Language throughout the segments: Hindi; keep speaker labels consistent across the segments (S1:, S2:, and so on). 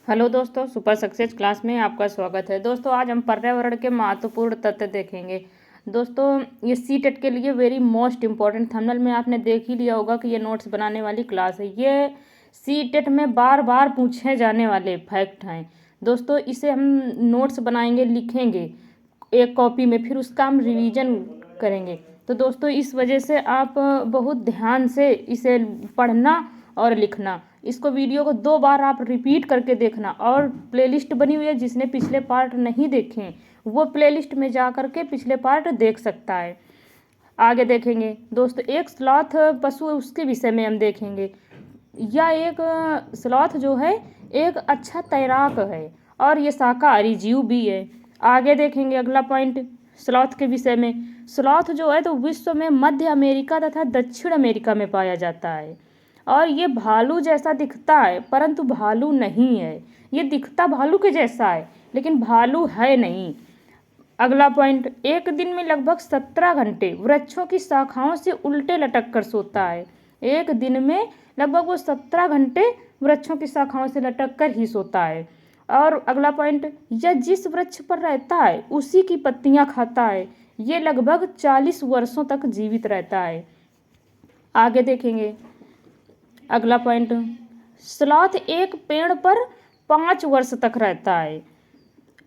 S1: हेलो दोस्तों, सुपर सक्सेस क्लास में आपका स्वागत है। दोस्तों आज हम पर्यावरण के महत्वपूर्ण तथ्य देखेंगे। दोस्तों ये सी-टेट के लिए वेरी मोस्ट इम्पॉर्टेंट, थंबनेल में आपने देख ही लिया होगा कि ये नोट्स बनाने वाली क्लास है। ये सी-टेट में बार बार पूछे जाने वाले फैक्ट हैं। दोस्तों इसे हम नोट्स बनाएंगे, लिखेंगे एक कॉपी में, फिर उसका हम रिवीजन करेंगे। तो दोस्तों इस वजह से आप बहुत ध्यान से इसे पढ़ना और लिखना। इसको वीडियो को 2 बार आप रिपीट करके देखना, और प्लेलिस्ट बनी हुई है, जिसने पिछले पार्ट नहीं देखे वो प्लेलिस्ट में जा करके पिछले पार्ट देख सकता है। आगे देखेंगे दोस्तों, एक स्लॉथ पशु है, उसके विषय में हम देखेंगे। या एक स्लॉथ जो है एक अच्छा तैराक है और ये शाकाहारी जीव भी है। आगे देखेंगे अगला पॉइंट स्लॉथ के विषय में। स्लॉथ जो है तो विश्व में मध्य अमेरिका तथा दक्षिण अमेरिका में पाया जाता है और ये भालू जैसा दिखता है, परंतु भालू नहीं है। ये दिखता भालू के जैसा है लेकिन भालू है नहीं। अगला पॉइंट, एक दिन में लगभग 17 घंटे वृक्षों की शाखाओं से उल्टे लटक कर सोता है। एक दिन में लगभग वो 17 घंटे वृक्षों की शाखाओं से लटक कर ही सोता है। और अगला पॉइंट, यह जिस वृक्ष पर रहता है उसी की पत्तियां खाता है। ये लगभग 40 वर्षों तक जीवित रहता है। आगे देखेंगे अगला पॉइंट, स्लॉथ एक पेड़ पर 5 वर्ष तक रहता है।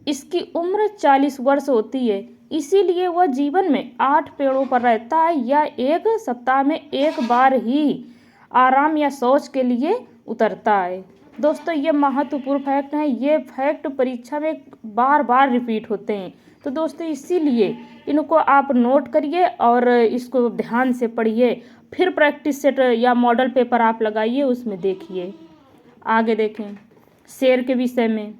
S1: इसकी उम्र 40 वर्ष होती है, इसीलिए वह जीवन में 8 पेड़ों पर रहता है या एक सप्ताह में एक बार ही आराम या शौच के लिए उतरता है। दोस्तों ये महत्वपूर्ण फैक्ट हैं। ये फैक्ट परीक्षा में बार बार रिपीट होते हैं, तो दोस्तों इसीलिए इनको आप नोट करिए और इसको ध्यान से पढ़िए। फिर प्रैक्टिस सेट या मॉडल पेपर आप लगाइए, उसमें देखिए। आगे देखें शेर के विषय में।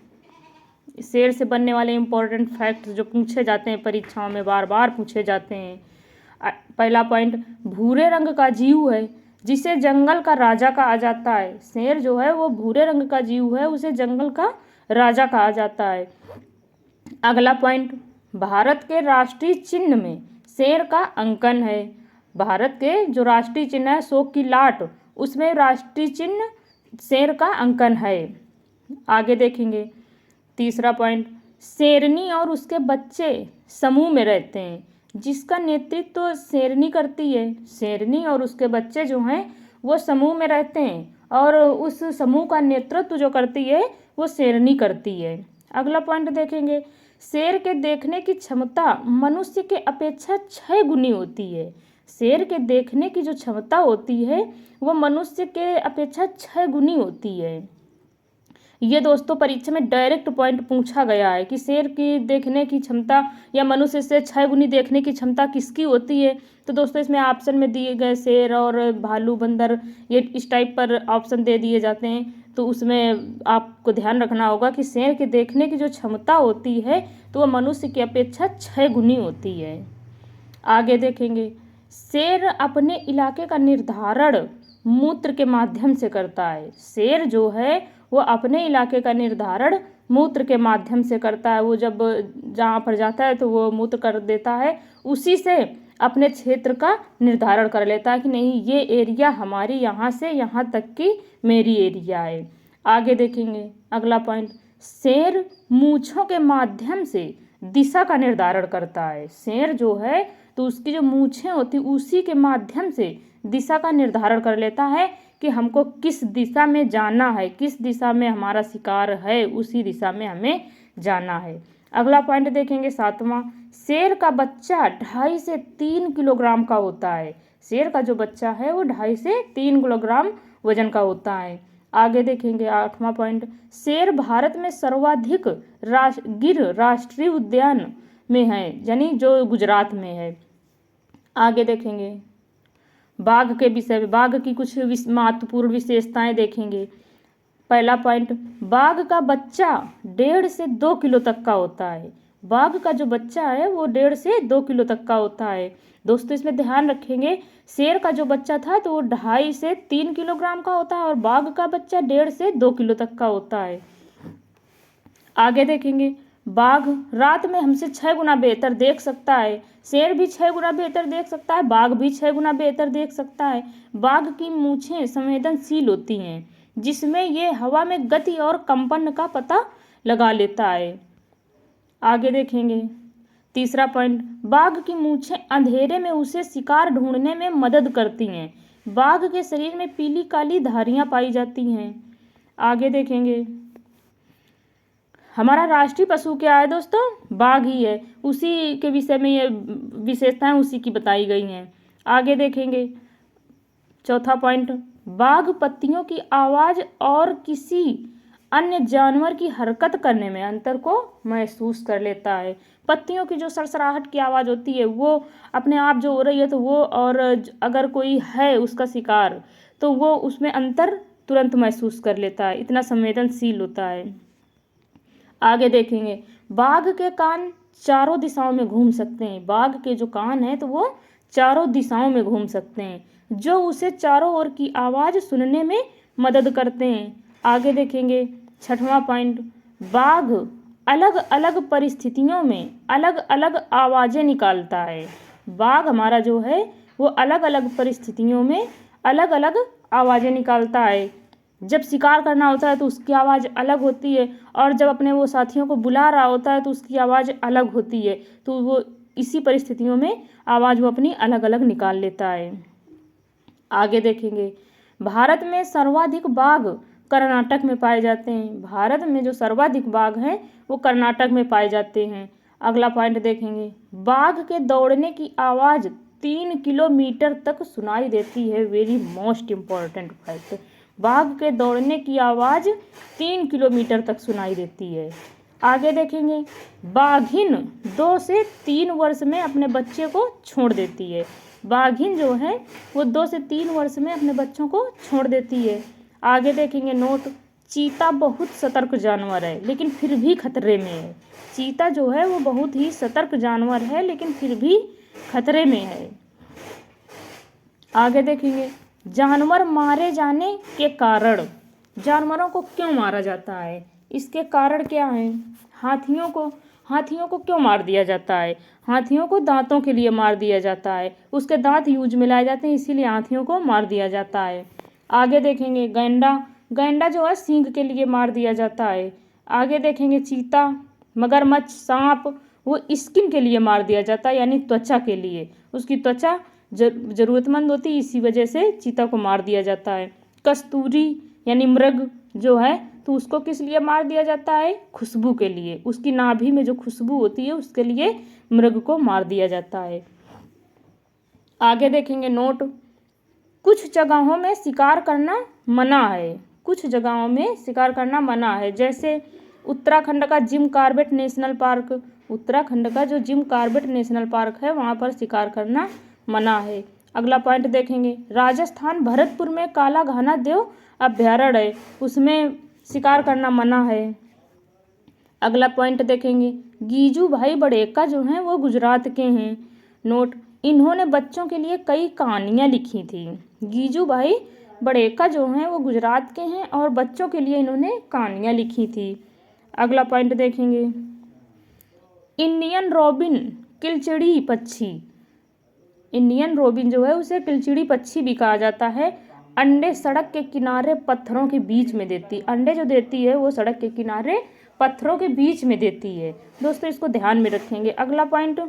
S1: शेर से बनने वाले इम्पोर्टेंट फैक्ट्स जो पूछे जाते हैं परीक्षाओं में, बार बार पूछे जाते हैं। पहला पॉइंट, भूरे रंग का जीव है जिसे जंगल का राजा कहा जाता है। शेर जो है वो भूरे रंग का जीव है, उसे जंगल का राजा कहा जाता है। अगला पॉइंट, भारत के राष्ट्रीय चिन्ह में शेर का अंकन है। भारत के जो राष्ट्रीय चिन्ह है अशोक की लाट, उसमें राष्ट्रीय चिन्ह शेर का अंकन है। आगे देखेंगे तीसरा पॉइंट, शेरनी और उसके बच्चे समूह में रहते हैं, जिसका नेतृत्व तो शेरनी करती है। शेरनी और उसके बच्चे जो हैं वो समूह में रहते हैं और उस समूह का नेतृत्व जो करती है वो शेरनी करती है। अगला पॉइंट देखेंगे, शेर के देखने की क्षमता मनुष्य के अपेक्षा 6 गुनी होती है। शेर के देखने की जो क्षमता होती है वो मनुष्य के अपेक्षा 6 गुनी होती है। ये दोस्तों परीक्षा में डायरेक्ट पॉइंट पूछा गया है कि शेर की देखने की क्षमता या मनुष्य से 6 गुनी देखने की क्षमता किसकी होती है। तो दोस्तों इसमें ऑप्शन में दिए गए शेर और भालू, बंदर, ये इस टाइप पर ऑप्शन दे दिए जाते हैं। तो उसमें आपको ध्यान रखना होगा कि शेर के देखने की जो क्षमता होती है तो वह मनुष्य की अपेक्षा 6 गुनी होती है। आगे देखेंगे, शेर अपने इलाके का निर्धारण मूत्र के माध्यम से करता है। शेर जो है वो अपने इलाके का निर्धारण मूत्र के माध्यम से करता है। वो जब जहाँ पर जाता है तो वो मूत्र कर देता है, उसी से अपने क्षेत्र का निर्धारण कर लेता है कि नहीं ये एरिया हमारी यहाँ से यहाँ तक की मेरी एरिया है। आगे देखेंगे अगला पॉइंट, शेर मूंछों के माध्यम से दिशा का निर्धारण करता है। शेर जो है तो उसकी जो मूंछें होती उसी के माध्यम से दिशा का निर्धारण कर लेता है कि हमको किस दिशा में जाना है, किस दिशा में हमारा शिकार है, उसी दिशा में हमें जाना है। अगला पॉइंट देखेंगे 7वां, शेर का बच्चा 2.5 से 3 किलोग्राम का होता है। शेर का जो बच्चा है वो 2.5 से 3 किलोग्राम वजन का होता है। आगे देखेंगे 8वां पॉइंट, शेर भारत में सर्वाधिक गिर राष्ट्रीय उद्यान में है, यानी जो गुजरात में है। आगे देखेंगे बाघ के विषय में, बाघ की कुछ महत्वपूर्ण विशेषताएं देखेंगे। पहला पॉइंट, बाघ का बच्चा 1.5 से 2 किलो तक का होता है। बाघ का जो बच्चा है वो 1.5 से 2 किलो तक का होता है। दोस्तों इसमें ध्यान रखेंगे, शेर का जो बच्चा था तो वो 2.5 से 3 किलोग्राम का होता है और बाघ का बच्चा 1.5 से 2 किलो तक का होता है। आगे देखेंगे, बाघ रात में हमसे 6 गुना बेहतर देख सकता है। शेर भी 6 गुना बेहतर देख सकता है, बाघ भी 6 गुना बेहतर देख सकता है। बाघ की मूछें संवेदनशील होती हैं जिसमें ये हवा में गति और कंपन का पता लगा लेता है। आगे देखेंगे तीसरा पॉइंट, बाघ की मूंछें अंधेरे में उसे शिकार ढूंढने में मदद करती हैं। बाघ के शरीर में पीली काली धारियां पाई जाती हैं। आगे देखेंगे हमारा राष्ट्रीय पशु क्या है दोस्तों, बाघ ही है। उसी के विषय में ये विशेषताएं उसी की बताई गई हैं। आगे देखेंगे चौथा पॉइंट, बाघ पत्तियों की आवाज़ और किसी अन्य जानवर की हरकत करने में अंतर को महसूस कर लेता है। पत्तियों की जो सरसराहट की आवाज़ होती है वो अपने आप जो हो रही है तो वो, और अगर कोई है उसका शिकार तो वो उसमें अंतर तुरंत महसूस कर लेता है, इतना संवेदनशील होता है। आगे देखेंगे बाघ के कान चारों दिशाओं में घूम सकते हैं। बाघ के जो कान हैं तो वो चारों दिशाओं में घूम सकते हैं, जो उसे चारों ओर की आवाज़ सुनने में मदद करते हैं। आगे देखेंगे छठवां पॉइंट, बाघ अलग अलग परिस्थितियों में अलग अलग आवाज़ें निकालता है। बाघ हमारा जो है वो अलग अलग परिस्थितियों में अलग अलग आवाज़ें निकालता है। जब शिकार करना होता है तो उसकी आवाज़ अलग होती है, और जब अपने वो साथियों को बुला रहा होता है तो उसकी आवाज़ अलग होती है। तो वो इसी परिस्थितियों में आवाज़ वो अपनी अलग अलग निकाल लेता है। आगे देखेंगे भारत में सर्वाधिक बाघ कर्नाटक में पाए जाते हैं। भारत में जो सर्वाधिक बाघ हैं वो कर्नाटक में पाए जाते हैं। अगला पॉइंट देखेंगे बाघ के दौड़ने की आवाज़ 3 किलोमीटर तक सुनाई देती है। वेरी मोस्ट इम्पॉर्टेंट फैक्ट, बाघ के दौड़ने की आवाज़ 3 किलोमीटर तक सुनाई देती है। आगे देखेंगे बाघिन 2 से 3 वर्ष में अपने बच्चे को छोड़ देती है। बाघिन जो है वो 2 से 3 वर्ष में अपने बच्चों को छोड़ देती है। आगे देखेंगे नोट, चीता बहुत सतर्क जानवर है लेकिन फिर भी खतरे में है। चीता जो है वो बहुत ही सतर्क जानवर है लेकिन फिर भी खतरे में है। आगे देखेंगे जानवर मारे जाने के कारण, जानवरों को क्यों मारा जाता है, इसके कारण क्या हैं। हाथियों को क्यों मार दिया जाता है, हाथियों को दांतों के लिए मार दिया जाता है, उसके दांत यूज में लाए जाते हैं इसीलिए हाथियों को मार दिया जाता है। आगे देखेंगे गैंडा जो है सींग के लिए मार दिया जाता है। आगे देखेंगे चीता, मगरमच्छ, सांप वो स्किन के लिए मार दिया जाता है, यानी त्वचा के लिए, उसकी त्वचा ज़रूरतमंद होती है इसी वजह से चीता को मार दिया जाता है। कस्तूरी यानी मृग जो है तो उसको किस लिए मार दिया जाता है, खुशबू के लिए, उसकी नाभि में जो खुशबू होती है उसके लिए मृग को मार दिया जाता है। आगे देखेंगे नोट, कुछ जगहों में शिकार करना मना है, कुछ जगहों में शिकार करना मना है, जैसे उत्तराखंड का Jim Corbett national park, Uttarakhand का जो जिम कॉर्बेट नेशनल पार्क है वहाँ पर शिकार करना मना है। अगला पॉइंट देखेंगे राजस्थान भरतपुर में काला घाना देव अभ्यारण्य है, उसमें शिकार करना मना है। अगला पॉइंट देखेंगे गीजू भाई बड़ेका जो हैं वो गुजरात के हैं। नोट, इन्होंने बच्चों के लिए कई कहानियाँ लिखी थी। गीजू भाई बड़ेका जो हैं वो गुजरात के हैं और बच्चों के लिए इन्होंने कहानियाँ लिखी थी। अगला पॉइंट देखेंगे इंडियन रोबिन किलचिड़ी पक्षी, इंडियन रोबिन जो है उसे किलचिड़ी पक्षी भी कहा जाता है। अंडे सड़क के किनारे पत्थरों के बीच में देती, अंडे जो देती है वो सड़क के किनारे पत्थरों के बीच में देती है। दोस्तों इसको ध्यान में रखेंगे। अगला पॉइंट,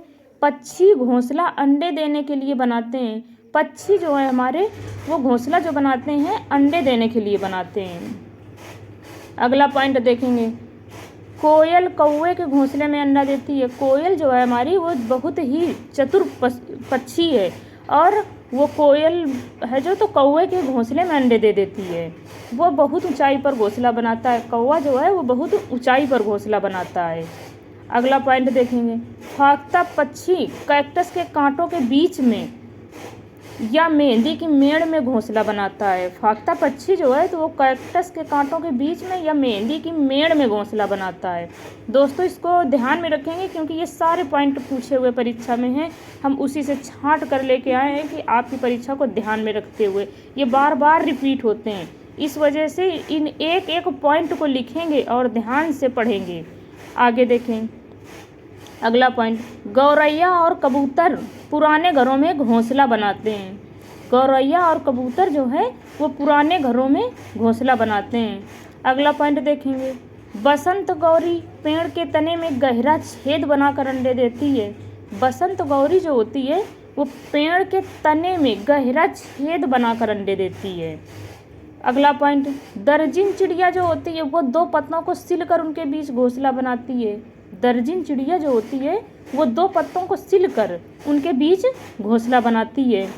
S1: पक्षी घोंसला अंडे देने के लिए बनाते हैं। पक्षी जो है हमारे वो घोंसला जो बनाते हैं अंडे देने के लिए बनाते हैं। अगला पॉइंट देखेंगे कोयल कौवे के घोंसले में अंडा देती है। कोयल जो है हमारी वो बहुत ही चतुर पक्षी है और वो कोयल है जो तो कौवे के घोंसले में अंडे दे देती है। वो बहुत ऊंचाई पर घोंसला बनाता है, कौवा जो है वो बहुत ऊंचाई पर घोंसला बनाता है। अगला पॉइंट देखेंगे फाख्ता पक्षी कैक्टस के कांटों के बीच में या मेहंदी की मेड़ में घोंसला बनाता है। फाख्ता पक्षी जो है तो वो कैक्टस के कांटों के बीच में या मेहंदी की मेड़ में घोंसला बनाता है। दोस्तों इसको ध्यान में रखेंगे क्योंकि ये सारे पॉइंट पूछे हुए परीक्षा में हैं, हम उसी से छांट कर लेके आए हैं कि आपकी परीक्षा को ध्यान में रखते हुए ये बार बार रिपीट होते हैं, इस वजह से इन एक एक पॉइंट को लिखेंगे और ध्यान से पढ़ेंगे। आगे देखें अगला पॉइंट, गौरैया और कबूतर पुराने घरों में घोंसला बनाते हैं। गौरैया और कबूतर जो है वो पुराने घरों में घोंसला बनाते हैं। अगला पॉइंट देखेंगे, बसंत गौरी पेड़ के तने में गहरा छेद बनाकर अंडे देती है। बसंत गौरी जो होती है वो पेड़ के तने में गहरा छेद बनाकर अंडे देती है। अगला पॉइंट, दर्जिन चिड़िया जो होती है वो 2 पत्तों को सिलकर उनके बीच घोंसला बनाती है। दर्जिन चिड़िया जो होती है वो 2 पत्तों को सिलकर उनके बीच घोंसला बनाती है।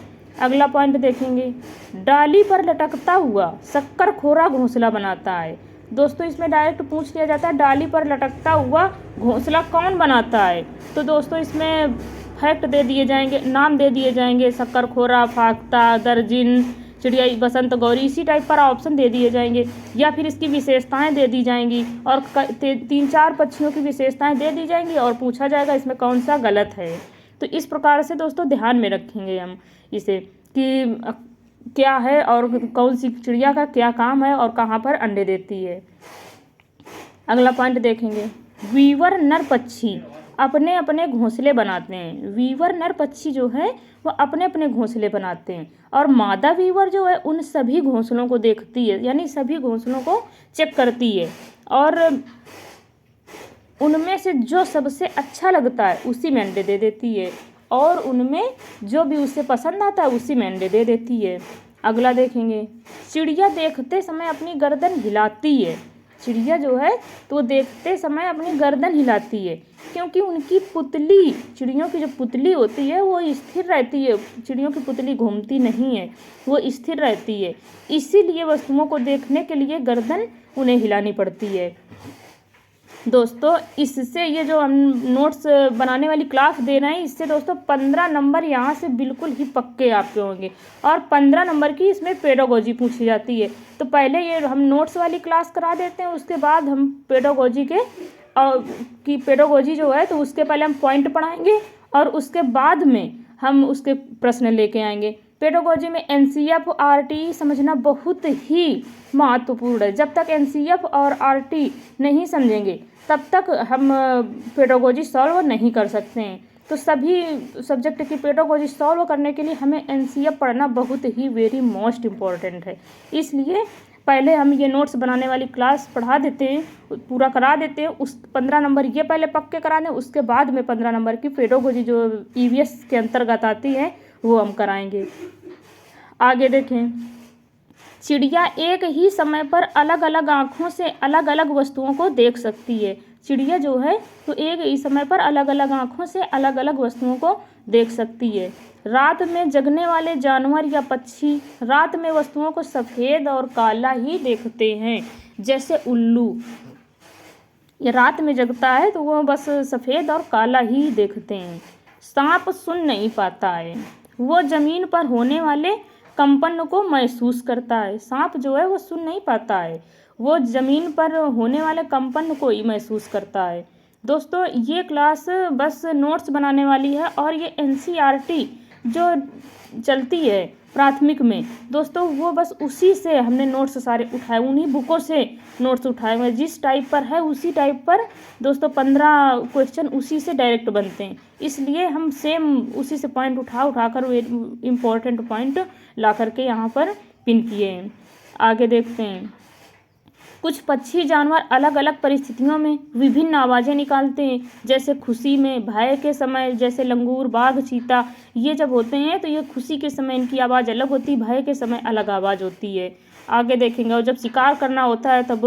S1: अगला पॉइंट देखेंगे, डाली पर लटकता हुआ शक्करखोरा घोंसला बनाता है। दोस्तों इसमें डायरेक्ट पूछ लिया जाता है डाली पर लटकता हुआ घोंसला कौन बनाता है, तो दोस्तों इसमें फैक्ट दे दिए जाएंगे, नाम दे दिए जाएंगे, शक्करखोरा, फाख्ता, दर्जिन चिड़िया, बसंत गौरी, इसी टाइप पर ऑप्शन दे दिए जाएंगे या फिर इसकी विशेषताएं दे दी जाएंगी और 3-4 पक्षियों की विशेषताएं दे दी जाएंगी और पूछा जाएगा इसमें कौन सा गलत है। तो इस प्रकार से दोस्तों ध्यान में रखेंगे हम इसे कि क्या है और कौन सी चिड़िया का क्या काम है और कहाँ पर अंडे देती है। अगला पॉइंट देखेंगे, वीवर नर पक्षी अपने अपने घोंसले बनाते हैं। वीवर नर पक्षी जो है वो अपने अपने घोंसले बनाते हैं और मादा वीवर जो है उन सभी घोंसलों को देखती है, यानी सभी घोंसलों को चेक करती है और उनमें से जो सबसे अच्छा लगता है उसी में अंडे दे देती है और उनमें जो भी उसे पसंद आता है उसी में अंडे दे देती है। अगला देखेंगे, चिड़िया देखते समय अपनी गर्दन हिलाती है। चिड़िया जो है तो वो देखते समय अपनी गर्दन हिलाती है क्योंकि उनकी पुतली, चिड़ियों की जो पुतली होती है वो स्थिर रहती है। चिड़ियों की पुतली घूमती नहीं है, वो स्थिर रहती है, इसीलिए वस्तुओं को देखने के लिए गर्दन उन्हें हिलानी पड़ती है। दोस्तों इससे ये जो हम नोट्स बनाने वाली क्लास दे रहे हैं इससे दोस्तों 15 नंबर यहाँ से बिल्कुल ही पक्के आपके होंगे और 15 नंबर की इसमें पेडागोजी पूछी जाती है। तो पहले ये हम नोट्स वाली क्लास करा देते हैं, उसके बाद हम पेडागोजी की पेडागोजी जो है तो उसके पहले हम पॉइंट पढ़ाएंगे और उसके बाद में हम उसके प्रश्न लेके आएंगे। पेडागोजी में एनसीएफ आरटी समझना बहुत ही महत्वपूर्ण है। जब तक एनसीएफ और आरटी नहीं समझेंगे तब तक हम पेडागोजी सॉल्व नहीं कर सकते हैं। तो सभी सब्जेक्ट की पेडागोजी सॉल्व करने के लिए हमें एनसीएफ पढ़ना बहुत ही वेरी मोस्ट इम्पॉर्टेंट है। इसलिए पहले हम ये नोट्स बनाने वाली क्लास पढ़ा देते हैं, पूरा करा देते हैं, उस 15 नंबर ये पहले पक्के करा दें, उसके बाद में 15 नंबर की पेडागोजी जो ईवीएस के अंतर्गत आती है वो हम कराएंगे। आगे देखें, चिड़िया एक ही समय पर अलग अलग आँखों से अलग अलग वस्तुओं को देख सकती है। चिड़िया जो है तो एक ही समय पर अलग अलग आँखों से अलग अलग वस्तुओं को देख सकती है। रात में जगने वाले जानवर या पक्षी रात में वस्तुओं को सफ़ेद और काला ही देखते हैं। जैसे उल्लू, ये रात में जगता है तो वो बस सफ़ेद और काला ही देखते हैं। सांप सुन नहीं पाता है, वो ज़मीन पर होने वाले कंपन को महसूस करता है। सांप जो है वो सुन नहीं पाता है, वो ज़मीन पर होने वाले कंपन को ही महसूस करता है। दोस्तों ये क्लास बस नोट्स बनाने वाली है और ये एनसीईआरटी जो चलती है प्राथमिक में दोस्तों वो बस उसी से हमने नोट्स सारे उठाए, उन्हीं बुकों से नोट्स उठाए हुए, जिस टाइप पर है उसी टाइप पर दोस्तों 15 क्वेश्चन उसी से डायरेक्ट बनते हैं। इसलिए हम सेम उसी से पॉइंट उठाकर वो इम्पोर्टेंट पॉइंट ला करके यहाँ पर पिन किए हैं। आगे देखते हैं, कुछ पक्षी जानवर अलग अलग परिस्थितियों में विभिन्न आवाज़ें निकालते हैं। जैसे खुशी में, भय के समय, जैसे लंगूर, बाघ, चीता, ये जब होते हैं तो ये खुशी के समय इनकी आवाज़ अलग होती है, भय के समय अलग आवाज़ होती है। आगे देखेंगे, और जब शिकार करना होता है तब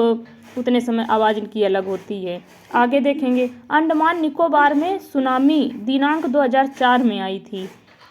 S1: उतने समय आवाज़ इनकी अलग होती है। आगे देखेंगे, अंडमान निकोबार में सुनामी दिनांक 2004 में आई थी।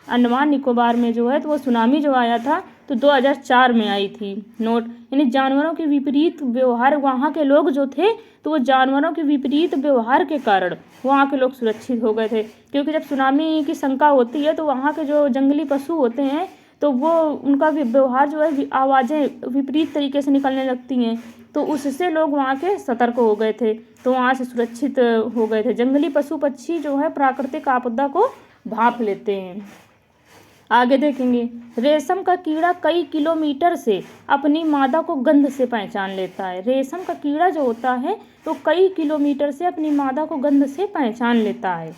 S1: अंडमान निकोबार में जो है तो वो सुनामी जो आया था तो 2004 में आई थी। नोट, यानी जानवरों के विपरीत व्यवहार, वहाँ के लोग जो थे तो वो जानवरों के विपरीत व्यवहार के कारण वहाँ के लोग सुरक्षित हो गए थे। क्योंकि जब सुनामी की शंका होती है तो वहाँ के जो जंगली पशु होते हैं तो वो उनका व्यवहार जो है, आवाज़ें विपरीत तरीके से निकलने लगती हैं, तो उससे लोग वहाँ के सतर्क हो गए थे, तो वहाँ से सुरक्षित हो गए थे। जंगली पशु पक्षी जो है प्राकृतिक आपदा को भांप लेते हैं। आगे देखेंगे, रेशम का कीड़ा कई किलोमीटर से अपनी मादा को गंध से पहचान लेता है। रेशम का कीड़ा जो होता है तो कई किलोमीटर से अपनी मादा को गंध से पहचान लेता है।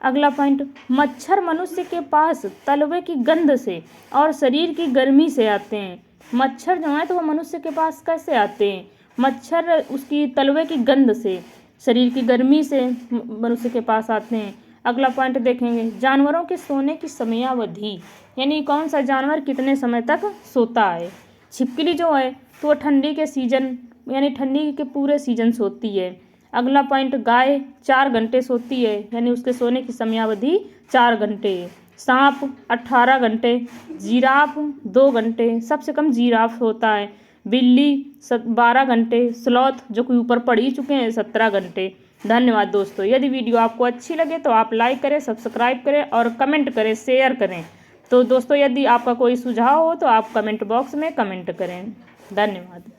S1: अगला पॉइंट, मच्छर मनुष्य के पास तलवे की गंध से और शरीर की गर्मी से आते हैं। मच्छर जो है तो वो मनुष्य के पास कैसे आते हैं? मच्छर उसकी तलवे की गंध से, शरीर की गर्मी से मनुष्य के पास आते हैं। अगला पॉइंट देखेंगे, जानवरों के सोने की समयावधि, यानी कौन सा जानवर कितने समय तक सोता है। छिपकली जो है तो वो ठंडी के सीजन यानी ठंडी के पूरे सीजन सोती है। अगला पॉइंट, गाय 4 घंटे सोती है, यानी उसके सोने की समयावधि 4 घंटे है। सांप 18 घंटे, जिराफ 2 घंटे, सबसे कम जिराफ होता है। बिल्ली 12 घंटे, स्लॉथ जो कि ऊपर पढ़ ही चुके हैं 17 घंटे। धन्यवाद दोस्तों। यदि वीडियो आपको अच्छी लगे तो आप लाइक करें, सब्सक्राइब करें और कमेंट करें, शेयर करें। तो दोस्तों यदि आपका कोई सुझाव हो तो आप कमेंट बॉक्स में कमेंट करें। धन्यवाद।